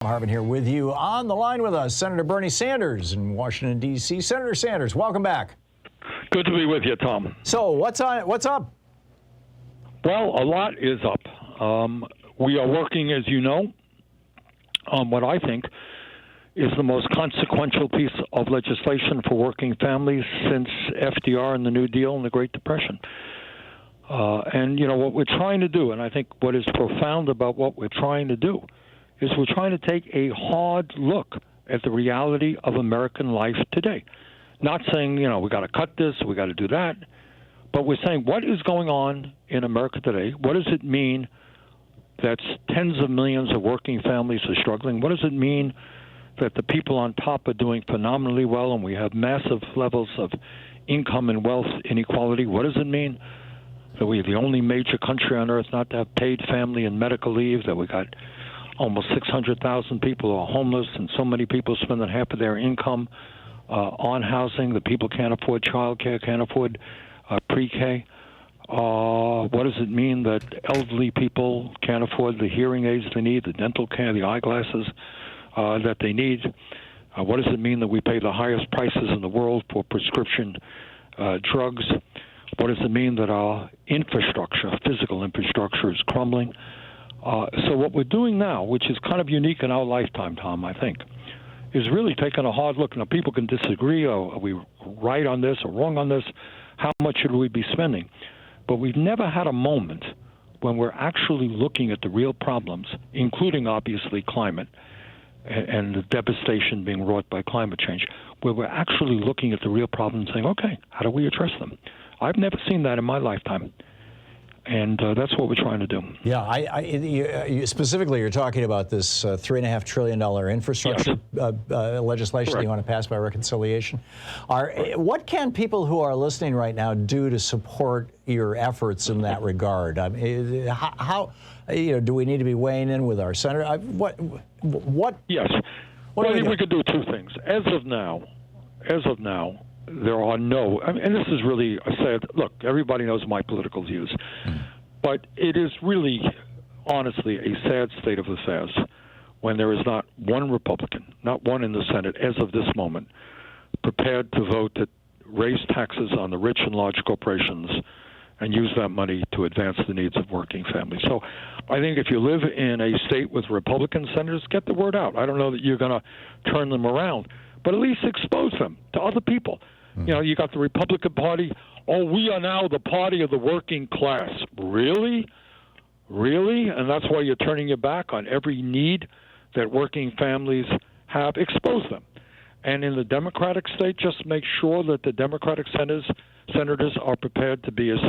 Thom Hartmann here with you. On the line with us, Senator Bernie Sanders in Washington, D.C. Senator Sanders, welcome back. Good to be with you, Tom. So what's up? Well, a lot is up. We are working, as you know, on what I think is the most consequential piece of legislation for working families since FDR and the New Deal and the Great Depression. And, you know, what we're trying to do, and I think what is profound about what we're trying to do, is we're trying to take a hard look at the reality of American life today. Not saying, you know, we got to cut this, we got to do that, but we're saying what is going on in America today? What does it mean that tens of millions of working families are struggling? What does it mean that the people on top are doing phenomenally well and we have massive levels of income and wealth inequality? What does it mean that we're the only major country on earth not to have paid family and medical leave, that we got almost 600,000 people who are homeless, and so many people spending half of their income on housing? The people can't afford child care, can't afford pre-K. What does it mean that elderly people can't afford the hearing aids they need, the dental care, the eyeglasses that they need? What does it mean that we pay the highest prices in the world for prescription drugs? What does it mean that our infrastructure, physical infrastructure, is crumbling? So what we're doing now, which is kind of unique in our lifetime, Tom, I think, is really taking a hard look. Now, people can disagree. Are we right on this or wrong on this? How much should we be spending? But we've never had a moment when we're actually looking at the real problems, including, obviously, climate and the devastation being wrought by climate change, where we're actually looking at the real problems and saying, okay, how do we address them? I've never seen that in my lifetime. And that's what we're trying to do. Yeah, you specifically, you're talking about this $3.5 trillion infrastructure legislation that you want to pass by reconciliation. What can people who are listening right now do to support your efforts in that regard? I mean, how do we need to be weighing in with our senator? Yes. Well, I think we could do two things. As of now, there are no, and this is really a sad, look, everybody knows my political views, but it is really, honestly, a sad state of affairs when there is not one Republican, not one in the Senate, as of this moment, prepared to vote to raise taxes on the rich and large corporations and use that money to advance the needs of working families. So I think if you live in a state with Republican senators, get the word out. I don't know that you're going to turn them around, but at least expose them to other people. You know, you got the Republican Party. Oh, we are now the party of the working class. Really? Really? And that's why you're turning your back on every need that working families have? Expose them. And in the Democratic state, just make sure that the Democratic senators are prepared to be as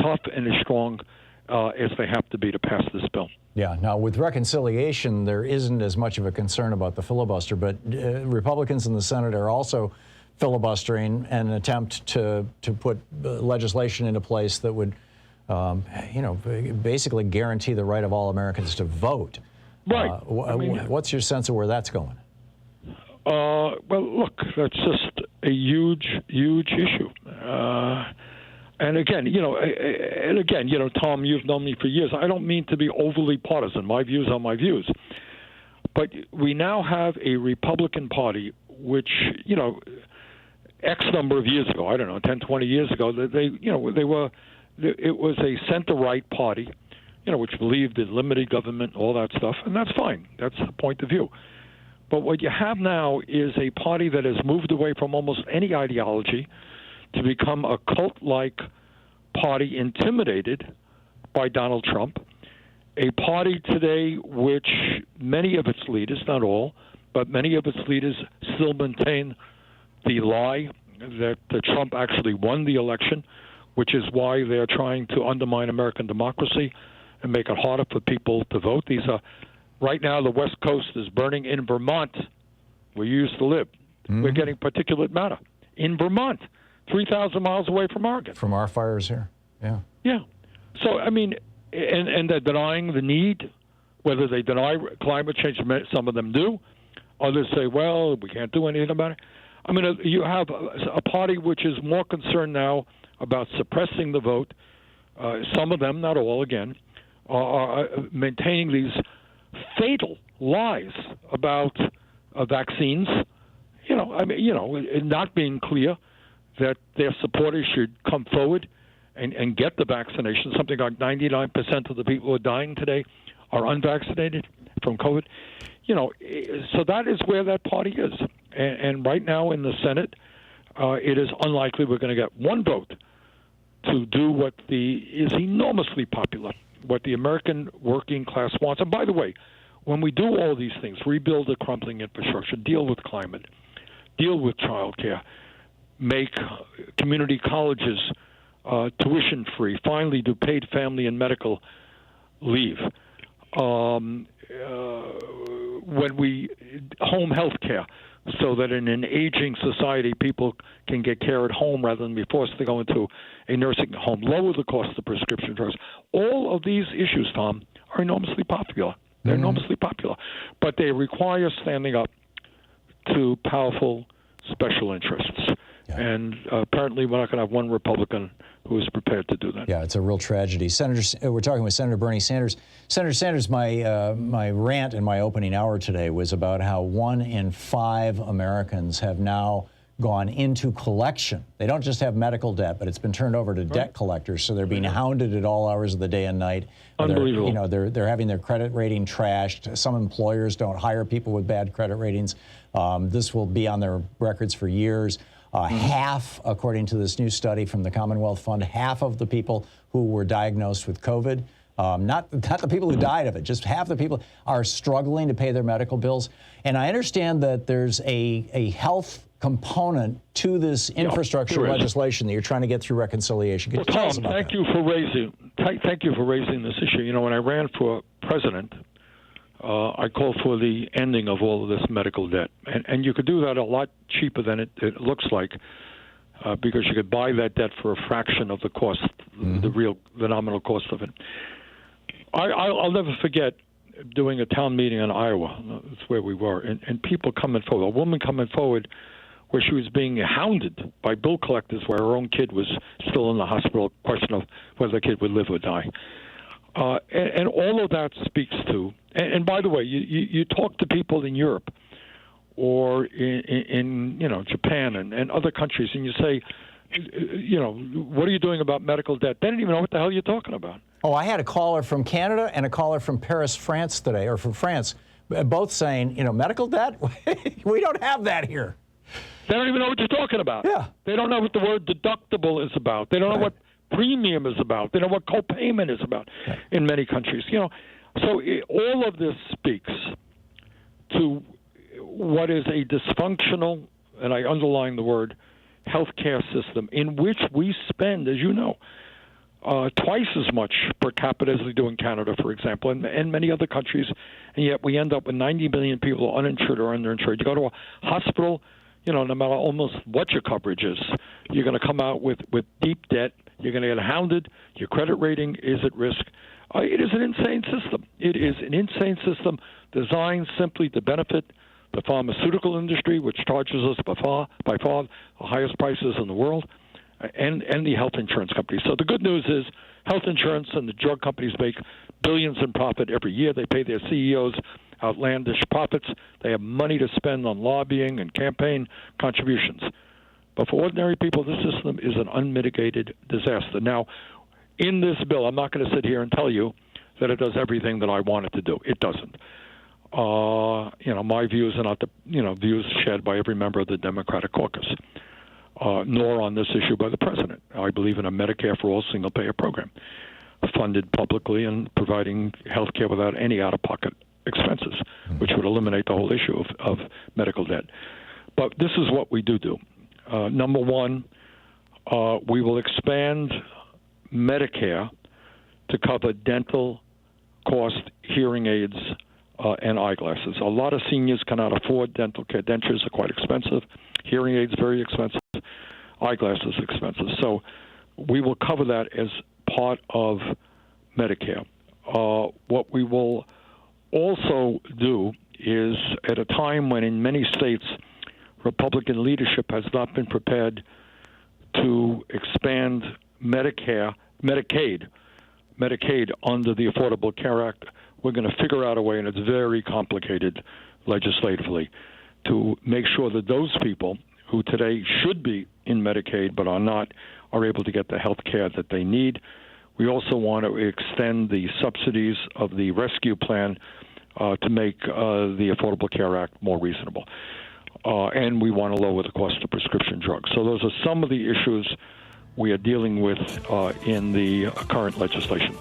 tough and as strong as they have to be to pass this bill. Yeah. Now, with reconciliation, there isn't as much of a concern about the filibuster, but Republicans in the Senate are also filibustering an attempt to put legislation into place that would, basically guarantee the right of all Americans to vote. Right. What's your sense of where that's going? Well, look, that's just a huge, huge issue. And again, Tom, you've known me for years. I don't mean to be overly partisan. My views are my views. But we now have a Republican Party which, X number of years ago, I don't know, 10, 20 years ago, it was a center-right party, which believed in limited government, all that stuff, and that's fine. That's the point of view. But what you have now is a party that has moved away from almost any ideology to become a cult-like party intimidated by Donald Trump, a party today which many of its leaders, not all, but many of its leaders still maintain the lie that Trump actually won the election, which is why they're trying to undermine American democracy and make it harder for people to vote. Right now, the West Coast is burning in Vermont, where you used to live. We're getting particulate matter in Vermont, 3,000 miles away from Oregon. From our fires here, yeah. Yeah. So, I mean, and they're denying the need, whether they deny climate change, some of them do. Others say, well, we can't do anything about it. I mean, you have a party which is more concerned now about suppressing the vote. Some of them, not all, again, are maintaining these fatal lies about vaccines. Not being clear that their supporters should come forward and get the vaccination. Something like 99% of the people who are dying today are unvaccinated from COVID. So that is where that party is. And right now in the Senate, it is unlikely we're going to get one vote to do what is enormously popular, what the American working class wants. And by the way, when we do all these things, rebuild the crumbling infrastructure, deal with climate, deal with child care, make community colleges tuition-free, finally do paid family and medical leave, when we home health care, so that in an aging society people can get care at home rather than be forced to go into a nursing home, lower the cost of prescription drugs. All of these issues, Tom, are enormously popular. They're enormously popular, but they require standing up to powerful special interests. Yeah. And apparently we're not going to have one Republican who is prepared to do that. Yeah, it's a real tragedy. We're talking with Senator Bernie Sanders. Senator Sanders, my rant in my opening hour today was about how 1 in 5 Americans have now gone into collection. They don't just have medical debt, but it's been turned over to debt collectors, so they're being hounded at all hours of the day and night. Unbelievable. They're having their credit rating trashed. Some employers don't hire people with bad credit ratings. This will be on their records for years. Half, according to this new study from the Commonwealth Fund, half of the people who were diagnosed with COVID, not the people who died of it, just half the people are struggling to pay their medical bills. And I understand that there's a health component to this infrastructure legislation that you're trying to get through reconciliation. Could you tell us about that? Thank you for raising this issue. When I ran for president, I called for the ending of all of this medical debt. And you could do that a lot cheaper than it looks like, because you could buy that debt for a fraction of the cost, the nominal cost of it. I'll never forget doing a town meeting in Iowa. That's where we were. And people coming forward, a woman coming forward where she was being hounded by bill collectors where her own kid was still in the hospital, question of whether the kid would live or die. And all of that speaks to, and by the way, you talk to people in Europe or in Japan and other countries, and you say, what are you doing about medical debt? They don't even know what the hell you're talking about. Oh, I had a caller from Canada and a caller from Paris, France today, or from France, both saying, medical debt? We don't have that here. They don't even know what you're talking about. Yeah. They don't know what the word deductible is about. They don't know what premium is about. They know what co-payment is about in many countries. So all of this speaks to what is a dysfunctional, and I underline the word, healthcare system in which we spend, as you know, twice as much per capita as we do in Canada, for example, and many other countries, and yet we end up with 90 million people uninsured or underinsured. You go to a hospital, no matter almost what your coverage is, you're going to come out with deep debt. You're going to get hounded. Your credit rating is at risk. It is an insane system. It is an insane system designed simply to benefit the pharmaceutical industry, which charges us by far the highest prices in the world, and the health insurance companies. So the good news is health insurance and the drug companies make billions in profit every year. They pay their CEOs outlandish profits. They have money to spend on lobbying and campaign contributions. But for ordinary people, this system is an unmitigated disaster. Now, in this bill, I'm not going to sit here and tell you that it does everything that I want it to do. It doesn't. My views are not the views shared by every member of the Democratic caucus, nor on this issue by the president. I believe in a Medicare for all single-payer program, funded publicly and providing health care without any out-of-pocket expenses, which would eliminate the whole issue of medical debt. But this is what we do. Number one, we will expand Medicare to cover dental cost, hearing aids, and eyeglasses. A lot of seniors cannot afford dental care. Dentures are quite expensive. Hearing aids, very expensive. Eyeglasses, expensive. So we will cover that as part of Medicare. What we will also do is, at a time when in many states Republican leadership has not been prepared to expand Medicaid under the Affordable Care Act, we're going to figure out a way, and it's very complicated legislatively, to make sure that those people who today should be in Medicaid but are not are able to get the health care that they need. We also want to extend the subsidies of the rescue plan to make the Affordable Care Act more reasonable. And we want to lower the cost of prescription drugs. So those are some of the issues we are dealing with in the current legislation.